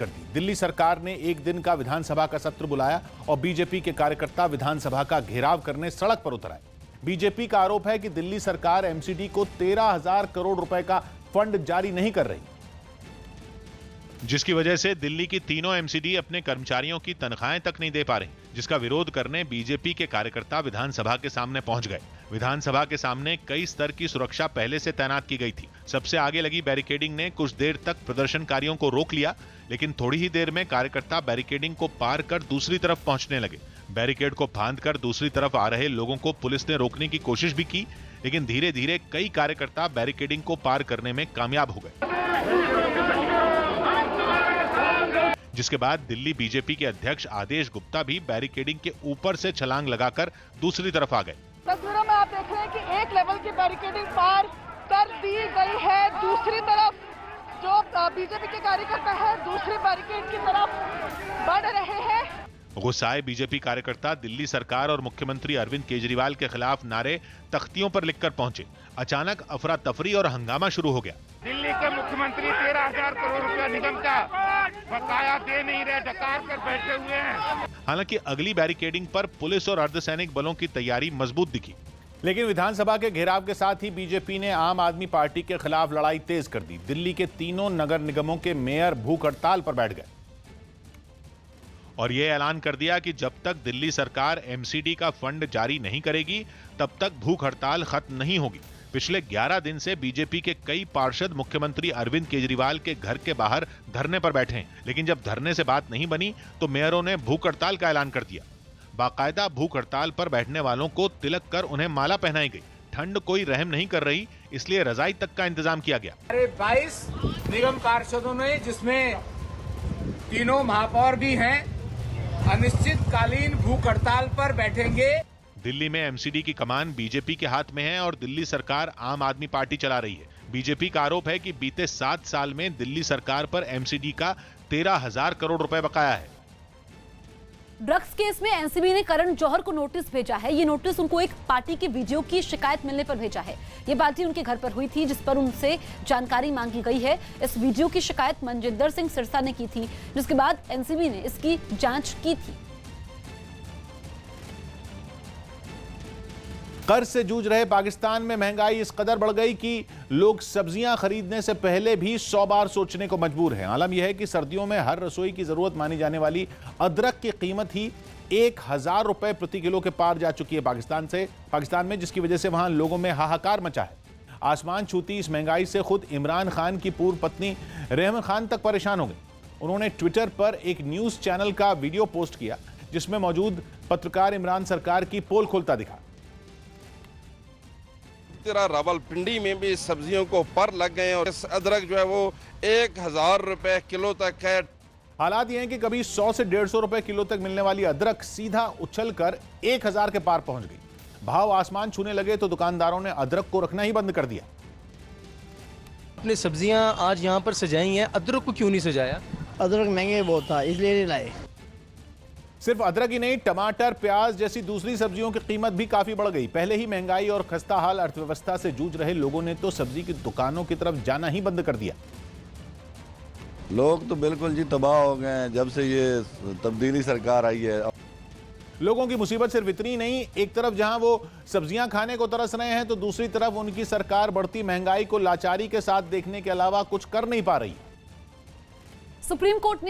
कर दी। दिल्ली सरकार ने एक दिन का विधानसभा का सत्र बुलाया और बीजेपी के कार्यकर्ता विधानसभा का घेराव करने सड़क पर उतर आए। बीजेपी का आरोप है कि दिल्ली सरकार एमसीडी को 13,000 करोड़ रुपए का फंड जारी नहीं कर रही, जिसकी वजह से दिल्ली की तीनों एमसीडी अपने कर्मचारियों की तनख्वाहें तक नहीं दे पा रही, जिसका विरोध करने बीजेपी के कार्यकर्ता विधानसभा के सामने पहुंच गए। विधानसभा के सामने कई स्तर की सुरक्षा पहले से तैनात की गई थी। सबसे आगे लगी बैरिकेडिंग ने कुछ देर तक प्रदर्शनकारियों को रोक लिया, लेकिन थोड़ी ही देर में कार्यकर्ता बैरिकेडिंग को पार कर दूसरी तरफ पहुंचने लगे। बैरिकेड को फांदकर दूसरी तरफ आ रहे लोगों को पुलिस ने रोकने की कोशिश भी की, लेकिन धीरे धीरे कई कार्यकर्ता बैरिकेडिंग को पार करने में कामयाब हो गए, जिसके बाद दिल्ली बीजेपी के अध्यक्ष आदेश गुप्ता भी बैरिकेडिंग के ऊपर से छलांग लगाकर दूसरी तरफ आ गए। तस्वीरों में आप देख रहे हैं कि एक लेवल की बैरिकेडिंग पार कर दी गई है। दूसरी तरफ जो बीजेपी के कार्यकर्ता है दूसरी बैरिकेड की तरफ बढ़ रहे हैं। गुस्साए बीजेपी कार्यकर्ता दिल्ली सरकार और मुख्यमंत्री अरविंद केजरीवाल के खिलाफ नारे तख्तियों पर लिखकर पहुंचे। अचानक अफरा तफरी और हंगामा शुरू हो गया। दिल्ली के मुख्यमंत्री 13,000 करोड़ रुपया निगम का बकाया दे नहीं रहे, डकार कर बैठे हुए हैं। हालांकि अगली बैरिकेडिंग पर पुलिस और अर्धसैनिक बलों की तैयारी मजबूत दिखी, लेकिन विधानसभा के घेराव के साथ ही बीजेपी ने आम आदमी पार्टी के खिलाफ लड़ाई तेज कर दी। दिल्ली के तीनों नगर निगमों के मेयर भूख हड़ताल पर बैठ गए और यह ऐलान कर दिया कि जब तक दिल्ली सरकार एमसीडी का फंड जारी नहीं करेगी तब तक भूख हड़ताल खत्म नहीं होगी। पिछले 11 दिन से बीजेपी के कई पार्षद मुख्यमंत्री अरविंद केजरीवाल के घर के बाहर धरने पर बैठे हैं, लेकिन जब धरने से बात नहीं बनी तो मेयरों ने भूख हड़ताल का ऐलान कर दिया। बाकायदा भूख हड़ताल पर बैठने वालों को तिलक कर उन्हें माला पहनाई गई। ठंड कोई रहम नहीं कर रही, इसलिए रजाई तक का इंतजाम किया गया। 22 निगम पार्षदों ने, जिसमें तीनों महापौर भी हैं, अनिश्चितकालीन भूख हड़ताल पर बैठेंगे। दिल्ली में एमसीडी की कमान बीजेपी के हाथ में है और दिल्ली सरकार आम आदमी पार्टी चला रही है। बीजेपी का आरोप है कि बीते 7 साल में दिल्ली सरकार पर एमसीडी का 13,000 करोड़ रुपए बकाया है। ड्रग्स केस में एनसीबी ने करण जौहर को नोटिस भेजा है। ये नोटिस उनको एक पार्टी के वीडियो की शिकायत मिलने पर भेजा है। ये बातचीत उनके घर पर हुई थी, जिस पर उनसे जानकारी मांगी गई है। इस वीडियो की शिकायत मनजिंदर सिंह सिरसा ने की थी, जिसके बाद एनसीबी ने इसकी जांच की थी। कर्ज से जूझ रहे पाकिस्तान में महंगाई इस कदर बढ़ गई कि लोग सब्जियां खरीदने से पहले भी 100 बार सोचने को मजबूर हैं। आलम यह है कि सर्दियों में हर रसोई की जरूरत मानी जाने वाली अदरक की कीमत ही 1,000 रुपए प्रति किलो के पार जा चुकी है पाकिस्तान में, जिसकी वजह से वहां लोगों में हाहाकार मचा है। आसमान छूती इस महंगाई से खुद इमरान खान की पूर्व पत्नी रहमान खान तक परेशान हो गई। उन्होंने ट्विटर पर एक न्यूज चैनल का वीडियो पोस्ट किया, जिसमें मौजूद पत्रकार इमरान सरकार की पोल खोलता दिखा। रावलपिंडी में भी सब्जियों को पर लग गए और इस अदरक जो है वो 1,000 रुपए किलो तक है। हालात ये हैं कि कभी 100 से 150 रुपए किलो तक मिलने वाली अदरक सीधा उछलकर 1,000 के पार पहुंच गई। भाव आसमान छूने लगे तो दुकानदारों ने अदरक को रखना ही बंद कर दिया। अपनी सब्जियां आज यहाँ पर सजाई हैं, अदरक को क्यों नहीं सजाया? अदरक महंगे बहुत था, इसलिए नहीं लाए। सिर्फ अदरक ही नहीं, टमाटर, प्याज जैसी दूसरी सब्जियों की कीमत भी काफी बढ़ गई। पहले ही महंगाई और खस्ता हाल अर्थव्यवस्था से जूझ रहे लोगों ने तो सब्जी की दुकानों की तरफ जाना ही बंद कर दिया। लोग तो बिल्कुल जी तबाह हो गए हैं जब से ये तब्दीली सरकार आई है। लोगों की मुसीबत सिर्फ इतनी नहीं, एक तरफ जहां वो सब्जियां खाने को तरस रहे हैं तो दूसरी तरफ उनकी सरकार बढ़ती महंगाई को लाचारी के साथ देखने के अलावा कुछ कर नहीं पा रही। सुप्रीम कोर्ट ने